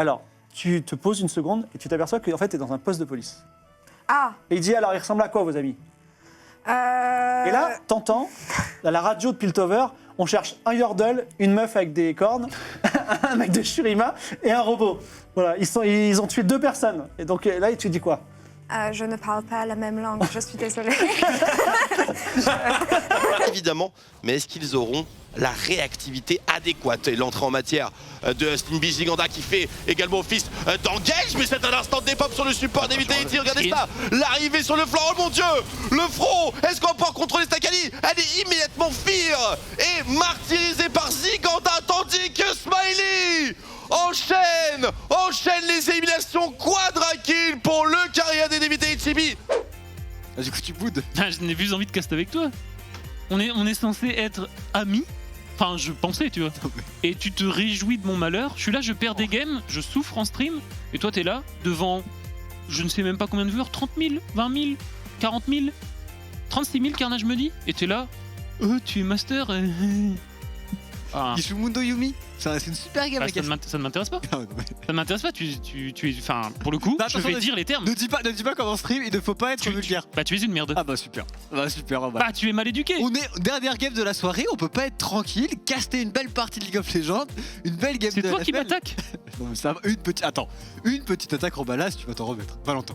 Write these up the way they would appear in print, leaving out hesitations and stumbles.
Alors, tu te poses une seconde et tu t'aperçois qu'en fait, tu es dans un poste de police. Ah. Et il dit, alors, il ressemble à quoi, vos amis? Et là, t'entends, à la radio de Piltover, on cherche un Yordle, une meuf avec des cornes, un mec de Shurima et un robot. Voilà, ils ont tué 2 personnes. Et donc là, tu dis quoi? Je ne parle pas la même langue, je suis désolée. Évidemment, mais est-ce qu'ils auront la réactivité adéquate et l'entrée en matière de Slimby Giganda qui fait également office d'engage, mais c'est un instant de dépop sur le support d'Evitability, regardez ça, l'arrivée sur le flanc, oh mon dieu, le front, est-ce qu'on peut en contrôler Stakali? Elle est immédiatement fear et martyrisée par Giganda, tandis que Smiley enchaîne les éliminations quadra kill pour le carrière d'Evitability. Du coup tu boudes. Je n'ai plus envie de caster avec toi. On est censé être amis. Enfin, je pensais, tu vois. Et tu te réjouis de mon malheur. Je suis là, je perds des games, je souffre en stream. Et toi, t'es là, devant, je ne sais même pas combien de viewers, 30 000, 20 000, 40 000, 36 000, Carnage me dit. Et t'es là, tu es master. Ah. Il joue Mundo Yumi. C'est une super game, Ça ne m'intéresse pas. Ça ne m'intéresse pas. Enfin, pour le coup, Non, je vais dire les termes. Ne dis pas qu'en stream, il ne faut pas être vulgaire. Bah, tu es une merde. Ah bah super. Bah, Bah, tu es mal éduqué. on est dernière game de la soirée, on peut pas être tranquille, caster une belle partie de League of Legends, une belle game de C'est toi qui NFL. m'attaques. Non mais ça va, une petite attaque en balance, tu vas t'en remettre. Valentin.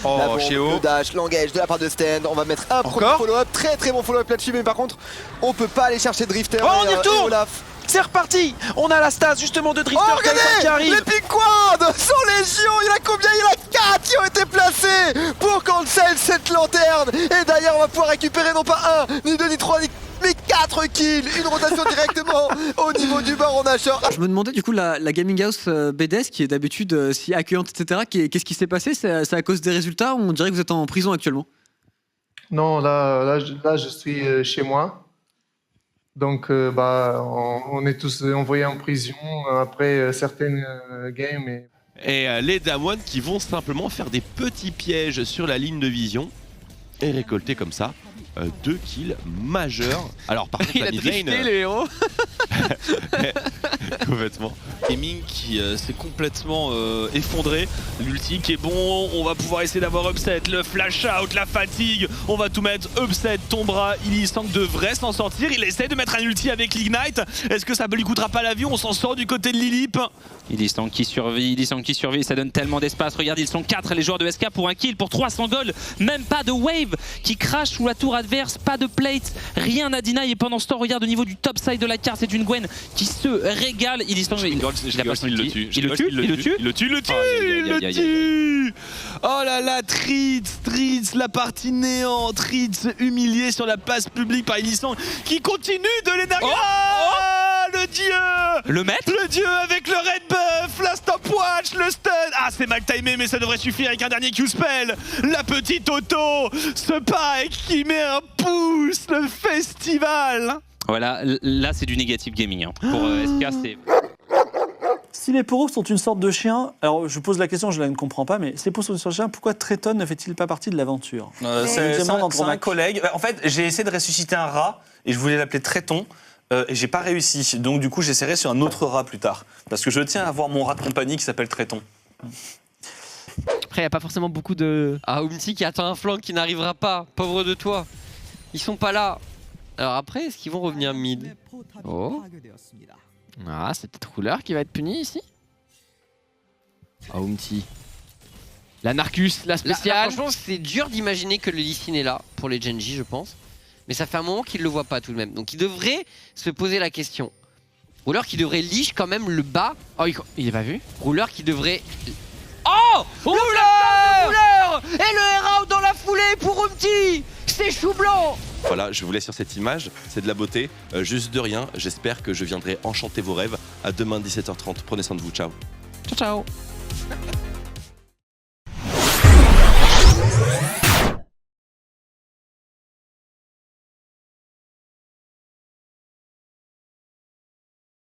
Oh, la bombe, Chéo. le dash, l'engage de la part de Sten. On va mettre un premier follow-up, très bon follow-up là-dessus, mais par contre, on peut pas aller chercher Drifter. Oh, on y et retourne. Olaf. C'est reparti. On a la stase justement de Drifter Oh, regardez, qui arrive. les Big Quad sont légion. Il y en a combien? Il y en a 4 qui ont été placés pour cancel cette lanterne. Et d'ailleurs, on va pouvoir récupérer non pas 1, ni 2, ni 3, mais 4 kills. Une rotation directement au niveau du baron Nashor. Je me demandais du coup la Gaming House BDS qui est d'habitude si accueillante etc. Qu'est-ce qui s'est passé? C'est à cause des résultats ou on dirait que vous êtes en prison actuellement? Non, là, je suis chez moi. Donc, on est tous envoyés en prison après certaines games. Et les Damwon qui vont simplement faire des petits pièges sur la ligne de vision et récolter comme ça 2 kills majeurs. Alors par contre, Il a drifté les héros. complètement. Gaming qui s'est complètement effondré. L'ulti qui est bon, on va pouvoir essayer d'avoir upset, le flash out, la fatigue, on va tout mettre, upset tombera, Illisang devrait s'en sortir, il essaie de mettre un ulti avec l'Ignite, est-ce que ça ne lui coûtera pas la vie? On s'en sort du côté de Lilip. Illisang qui survit, ça donne tellement d'espace, regarde ils sont 4 les joueurs de SK pour un kill, pour 300 gold, même pas de wave qui crache sous la tour adverse, pas de plate, rien à deny et pendant ce temps regarde au niveau du top side de la carte, c'est une Gwen qui se régale, Illisang Il le tue. Oh là là, Tritz, la partie néant, Tritz humilié sur la place publique par Illisang qui continue de l'énergie. Le dieu! Le maître? Le dieu avec le red buff, la stopwatch, le stun. Ah, c'est mal timé, mais ça devrait suffire avec un dernier Q-spell. La petite auto, ce Pike qui met un pouce, le festival. Voilà, là c'est du négatif gaming. Hein. Pour SK, c'est... Si les poros sont une sorte de chien, alors je pose la question, je ne comprends pas, mais si les poros sont une sorte de chien, pourquoi Trayton ne fait-il pas partie de l'aventure? C'est un collègue. En fait, j'ai essayé de ressusciter un rat et je voulais l'appeler Traiton. Et j'ai pas réussi, donc du coup j'essaierai sur un autre rat plus tard. Parce que je tiens à avoir mon rat de compagnie qui s'appelle Traiton. Après, il n'y a pas forcément beaucoup de... Ah, Umti qui attend un flanc qui n'arrivera pas, pauvre de toi. Ils sont pas là. Alors après, est-ce qu'ils vont revenir mid? Oh. Ah, c'est peut-être Ruler qui va être puni ici. Ah, Umti. La Narcus, la spéciale. Franchement, c'est dur d'imaginer que le Lee Sin est là pour les Genji, je pense. Mais ça fait un moment qu'il ne le voit pas tout de même. Donc il devrait se poser la question. Ruler qui devrait leash quand même le bas. Oh, il est pas vu. Ruler qui devrait... Oh, Ruler et le air out dans la foulée pour Umti. C'est chou blanc. Voilà, je vous laisse sur cette image, c'est de la beauté, juste de rien. J'espère que je viendrai enchanter vos rêves. À demain 17h30, prenez soin de vous, ciao. Ciao, ciao.